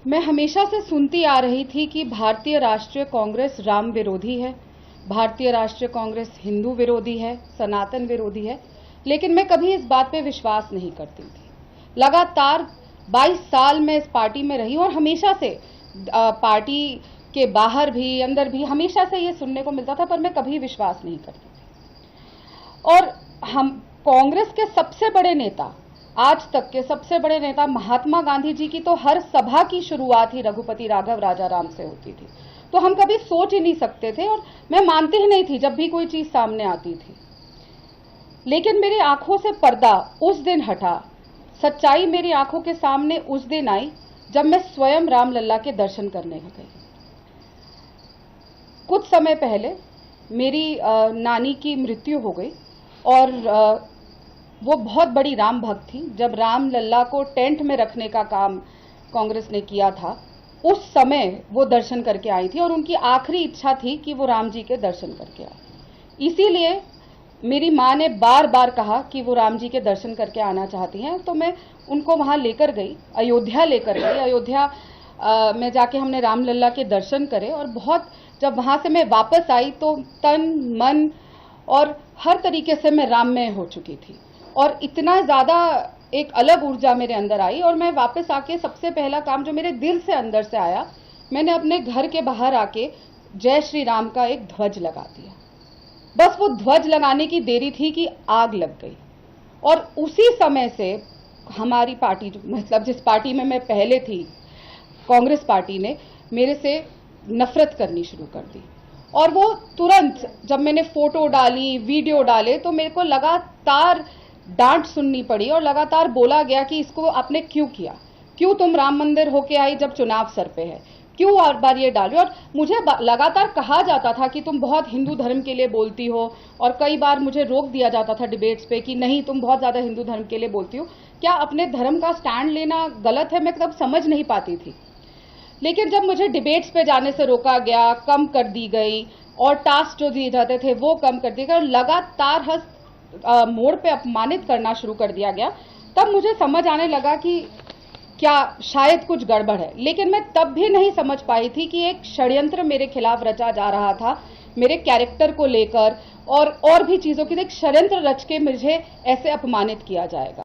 मैं हमेशा से सुनती आ रही थी कि भारतीय राष्ट्रीय कांग्रेस राम विरोधी है, भारतीय राष्ट्रीय कांग्रेस हिंदू विरोधी है, सनातन विरोधी है, लेकिन मैं कभी इस बात पे विश्वास नहीं करती थी। लगातार 22 साल मैं इस पार्टी में रही और हमेशा से पार्टी के बाहर भी अंदर भी हमेशा से ये सुनने को मिलता था, पर मैं कभी विश्वास नहीं करती थी। और हम कांग्रेस के सबसे बड़े नेता, आज तक के सबसे बड़े नेता महात्मा गांधी जी की तो हर सभा की शुरुआत ही रघुपति राघव राजाराम से होती थी, तो हम कभी सोच ही नहीं सकते थे और मैं मानती ही नहीं थी जब भी कोई चीज सामने आती थी। लेकिन मेरी आंखों से पर्दा उस दिन हटा, सच्चाई मेरी आंखों के सामने उस दिन आई जब मैं स्वयं रामलला के दर्शन करने गई। कुछ समय पहले मेरी नानी की मृत्यु हो गई और वो बहुत बड़ी राम भक्त थी। जब रामलला को टेंट में रखने का काम कांग्रेस ने किया था, उस समय वो दर्शन करके आई थी और उनकी आखिरी इच्छा थी कि वो राम जी के दर्शन करके आए। इसीलिए मेरी माँ ने बार बार कहा कि वो राम जी के दर्शन करके आना चाहती हैं, तो मैं उनको वहाँ लेकर गई, अयोध्या लेकर गई। अयोध्या में जाके हमने रामलला के दर्शन करे और बहुत, जब वहाँ से मैं वापस आई तो तन मन और हर तरीके से मैं राममय हो चुकी थी और इतना ज़्यादा एक अलग ऊर्जा मेरे अंदर आई। और मैं वापस आके सबसे पहला काम जो मेरे दिल से अंदर से आया, मैंने अपने घर के बाहर आके जय श्री राम का एक ध्वज लगा दिया। बस वो ध्वज लगाने की देरी थी कि आग लग गई। और उसी समय से हमारी पार्टी, मतलब जिस पार्टी में मैं पहले थी, कांग्रेस पार्टी ने मेरे से नफरत करनी शुरू कर दी। और वो तुरंत जब मैंने फोटो डाली, वीडियो डाले, तो मेरे को लगातार डांट सुननी पड़ी और लगातार बोला गया कि इसको आपने क्यों किया, क्यों तुम राम मंदिर होके आई जब चुनाव सर पे है, क्यों हर बार ये डाली। और मुझे लगातार कहा जाता था कि तुम बहुत हिंदू धर्म के लिए बोलती हो, और कई बार मुझे रोक दिया जाता था डिबेट्स पे कि नहीं, तुम बहुत ज्यादा हिंदू धर्म के लिए बोलती हो। क्या अपने धर्म का स्टैंड लेना गलत है? मैं तब समझ नहीं पाती थी। लेकिन जब मुझे डिबेट्स पे जाने से रोका गया, कम कर दी गई और टास्क जो दिए जाते थे वो कम कर दिए गए और लगातार हर मोड़ पे अपमानित करना शुरू कर दिया गया, तब मुझे समझ आने लगा कि क्या शायद कुछ गड़बड़ है। लेकिन मैं तब भी नहीं समझ पाई थी कि एक षड्यंत्र मेरे खिलाफ रचा जा रहा था, मेरे कैरेक्टर को लेकर और भी चीजों की एक षड्यंत्र रच के मुझे ऐसे अपमानित किया जाएगा।